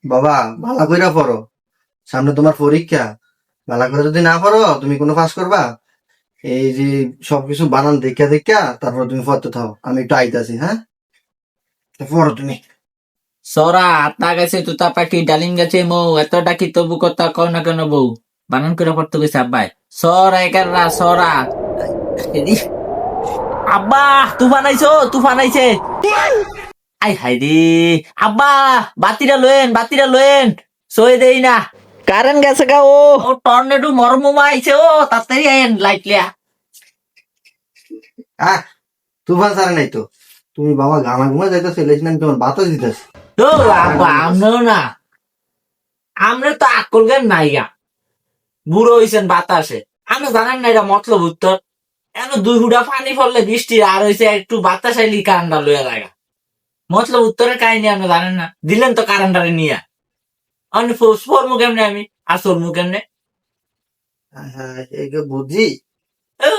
বাবা ভালো কইরা পড়ো, সামনে তোমার পরীক্ষা। ভালো করে যদি না পড়ো তুমি কোনো পাস করবা? এই যে সবকিছু বানান দেখা দেখা তারপর তুমি পড়তে থাও, আমি একটু আইতাছি। হ্যাঁ, তো পড়ো তুমি। সরা আত্মা গেছে তুতা পাখি ডালিম গেছে মৌ এত ডাকি তবু কথা কও না কেন বউ বানান করে পড়তে গেছে আব্বাই সরা একাররা সরা এদি, আব্বা তুফান আইছো তুফান আইছে আই হাই রে আব্বা বাতিটা লয়েন সই দেই না কারেন্ট গেছে গা ও টর্নেডো মরমুমা আইছে ও তাড়াতাড়ি আইন লাইট লিয়া আহ, তুফান সারে নাই তো। তুমি বাবা গামা ঘুমা যাইতেছো, ইলেকশন আমি তোমার বাতাস দিতেছি। ও আব্বা আমরাও না আমরা তো আকল জ্ঞান নাই গা বুড়ো হইছেন বাতাসে আমরা জানেন না এটা মতলব উত্তর এন দুই হুডা পানি পড়লে বৃষ্টি আর হইছে একটু বাতাস আইলি কারেন্টটা লইয়া লাগা মতলব উত্তরের কাহিনী আপনি জানেন না দিলেন তো কারেন্টটারে নিয়ে আমি ফোরমু কেমনে আমি আর সরমু কেমনে হ্যাঁ, এই বুঝি। ও,